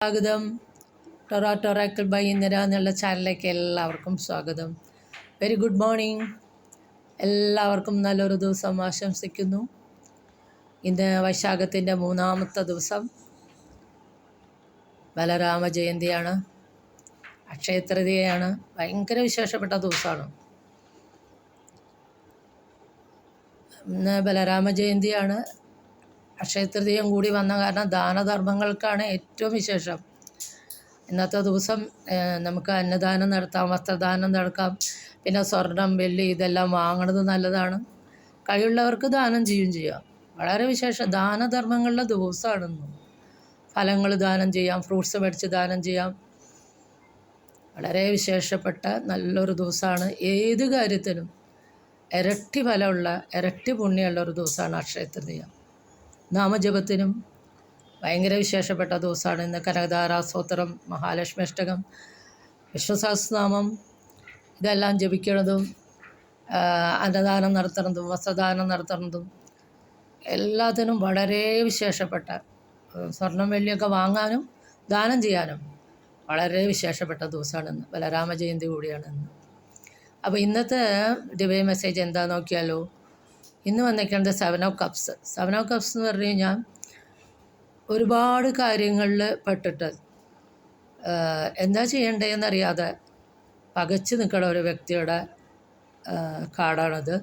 സ്വാഗതം. ടൊറാക്കിൾ ബൈ ഇന്ദിര എന്നുള്ള ചാനലിലേക്ക് എല്ലാവർക്കും സ്വാഗതം. Very good morning. എല്ലാവർക്കും നല്ലൊരു ദിവസം ആശംസിക്കുന്നു. ഇന്ന് വൈശാഖത്തിൻ്റെ 3-ാമത്തെ ദിവസം, ബലരാമ ജയന്തിയാണ്, അക്ഷയ തൃതീയയാണ്. ഭയങ്കര വിശേഷപ്പെട്ട ദിവസമാണ്. ഇന്ന് ബലരാമ ജയന്തിയാണ്. അക്ഷയ തൃതീയം കൂടി വന്ന കാരണം ദാനധർമ്മങ്ങൾക്കാണ് ഏറ്റവും വിശേഷം. ഇന്നത്തെ ദിവസം നമുക്ക് അന്നദാനം നടത്താം, വസ്ത്രദാനം നടക്കാം, പിന്നെ സ്വർണം വെള്ളി ഇതെല്ലാം വാങ്ങണത് നല്ലതാണ്. കഴിവുള്ളവർക്ക് ദാനം ചെയ്യാം. വളരെ വിശേഷം ദാനധർമ്മങ്ങളുടെ ദിവസമാണെന്ന്. ഫലങ്ങൾ ദാനം ചെയ്യാം, ഫ്രൂട്ട്സ് മേടിച്ച് ദാനം ചെയ്യാം. വളരെ വിശേഷപ്പെട്ട നല്ലൊരു ദിവസമാണ്. ഏത് കാര്യത്തിനും ഇരട്ടി ഫലമുള്ള, ഇരട്ടി പുണ്യമുള്ള ഒരു ദിവസമാണ് അക്ഷയ തൃതീയ. നാമജപത്തിനും ഭയങ്കര വിശേഷപ്പെട്ട ദിവസമാണ് ഇന്ന്. കനകധാരാസ്തോത്രം, മഹാലക്ഷ്മി അഷ്ടകം, വിഷ്ണുസഹസ്രനാമം ഇതെല്ലാം ജപിക്കുന്നതും അന്നദാനം നടത്തുന്നതും വസ്ത്രദാനം നടത്തുന്നതും എല്ലാത്തിനും വളരെ വിശേഷപ്പെട്ട, സ്വർണം വെള്ളിയൊക്കെ വാങ്ങാനും ദാനം ചെയ്യാനും വളരെ വിശേഷപ്പെട്ട ദിവസമാണ് ഇന്ന്. ബലരാമ ജയന്തി കൂടിയാണ് ഇന്ന്. അപ്പോൾ ഇന്നത്തെ ഡിവൈൻ മെസ്സേജ് എന്താ നോക്കിയാലോ. ഇന്ന് വന്നിരിക്കുന്നത് 7 of Cups. 7 of Cups എന്ന് പറഞ്ഞു കഴിഞ്ഞാൽ ഒരുപാട് കാര്യങ്ങളിൽ പെട്ടിട്ട് എന്താ ചെയ്യേണ്ടതെന്നറിയാതെ പകച്ച് നിൽക്കുന്ന ഒരു വ്യക്തിയുടെ കാർഡാണത്.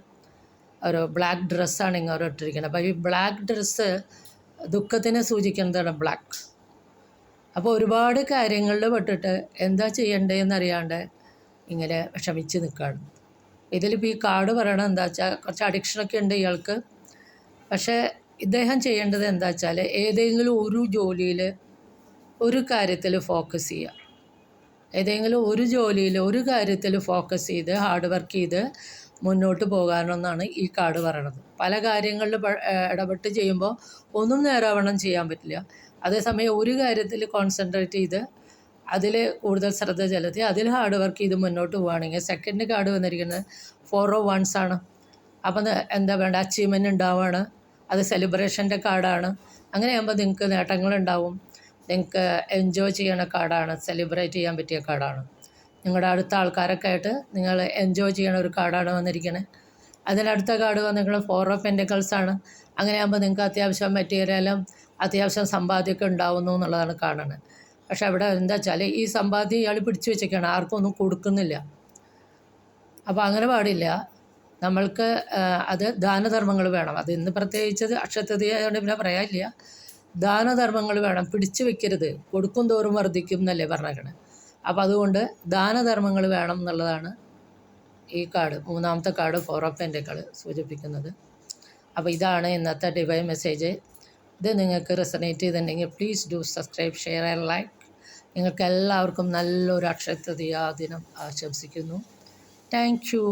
ഒരു ബ്ലാക്ക് ഡ്രസ്സാണ് ഇങ്ങനെ ഇട്ടിരിക്കുന്നത്. അപ്പോൾ ഈ ബ്ലാക്ക് ഡ്രസ്സ് ദുഃഖത്തിനെ സൂചിക്കുന്നതാണ്, ബ്ലാക്ക്. അപ്പോൾ ഒരുപാട് കാര്യങ്ങളിൽ പെട്ടിട്ട് എന്താ ചെയ്യേണ്ടതെന്നറിയാണ്ട് ഇങ്ങനെ വിഷമിച്ച് നിൽക്കുകയാണ്. ഇതിലിപ്പോൾ ഈ കാർഡ് പറയണത് എന്താ വെച്ചാൽ, കുറച്ച് അഡിക്ഷനൊക്കെ ഉണ്ട് ഇയാൾക്ക്. പക്ഷേ ഇദ്ദേഹം ചെയ്യേണ്ടത് എന്താ വെച്ചാൽ, ഏതെങ്കിലും ഒരു ജോലിയിൽ ഒരു കാര്യത്തിൽ ഫോക്കസ് ചെയ്യുക. ഏതെങ്കിലും ഒരു ജോലിയിൽ ഒരു കാര്യത്തിൽ ഫോക്കസ് ചെയ്ത് ഹാർഡ് വർക്ക് ചെയ്ത് മുന്നോട്ട് പോകാനെന്നാണ് ഈ കാർഡ് പറയണത്. പല കാര്യങ്ങളിൽ ഇടപെട്ട് ചെയ്യുമ്പോൾ ഒന്നും നേരാവണ്ണം ചെയ്യാൻ പറ്റില്ല. അതേസമയം ഒരു കാര്യത്തിൽ കോൺസെൻട്രേറ്റ് ചെയ്ത് അതിൽ കൂടുതൽ ശ്രദ്ധ ചെലുത്തി അതിൽ ഹാർഡ് വർക്ക് ചെയ്ത് മുന്നോട്ട് പോവുകയാണെങ്കിൽ, സെക്കൻഡ് കാർഡ് വന്നിരിക്കുന്നത് 4 of Wands ആണ്. അപ്പം എന്താ വേണ്ട, അച്ചീവ്മെൻറ്റ് ഉണ്ടാവുകയാണ്. അത് സെലിബ്രേഷൻ്റെ കാർഡാണ്. അങ്ങനെയാകുമ്പോൾ നിങ്ങൾക്ക് നേട്ടങ്ങളുണ്ടാവും. നിങ്ങൾക്ക് എൻജോയ് ചെയ്യണ കാർഡാണ്, സെലിബ്രേറ്റ് ചെയ്യാൻ പറ്റിയ കാർഡാണ്. നിങ്ങളുടെ അടുത്ത ആൾക്കാരൊക്കെ ആയിട്ട് നിങ്ങൾ എൻജോയ് ചെയ്യണ ഒരു കാർഡാണ് വന്നിരിക്കുന്നത്. അതിനടുത്ത കാർഡ് വന്നിരിക്കുന്നത് 4 of Pentacles ആണ്. അങ്ങനെയാകുമ്പോൾ നിങ്ങൾക്ക് അത്യാവശ്യം മെറ്റീരിയലും അത്യാവശ്യം സമ്പാദ്യമൊക്കെ ഉണ്ടാവുന്നു എന്നുള്ളതാണ് കാണുന്നത്. പക്ഷെ അവിടെ എന്താ വെച്ചാൽ, ഈ സമ്പാദ്യം ഇയാൾ പിടിച്ചു വെച്ചേക്കാണ്, ആർക്കും ഒന്നും കൊടുക്കുന്നില്ല. അപ്പോൾ അങ്ങനെ പാടില്ല. നമ്മൾക്ക് അത് ദാനധർമ്മങ്ങൾ വേണം. അത് ഇന്ന് പ്രത്യേകിച്ചത് അക്ഷയ തൃതീയ ആയതുകൊണ്ട് പിന്നെ പറയാനില്ല. ദാനധർമ്മങ്ങൾ വേണം, പിടിച്ചു വെക്കരുത്. കൊടുക്കും തോറും വർദ്ധിക്കും എന്നല്ലേ പറഞ്ഞേക്കണേ. അപ്പോൾ അതുകൊണ്ട് ദാനധർമ്മങ്ങൾ വേണം എന്നുള്ളതാണ് ഈ കാർഡ്, 3-ാമത്തെ കാർഡ് 4 of Pentacles സൂചിപ്പിക്കുന്നത്. അപ്പോൾ ഇതാണ് ഇന്നത്തെ ഡിവൈൻ മെസ്സേജ്. ഇത് നിങ്ങൾക്ക് റെസണേറ്റ് ചെയ്തിട്ടുണ്ടെങ്കിൽ please do subscribe, share and like. നിങ്ങൾക്ക് എല്ലാവർക്കും നല്ലൊരു അക്ഷയ തൃതീയ ദിനം ആശംസിക്കുന്നു. Thank you.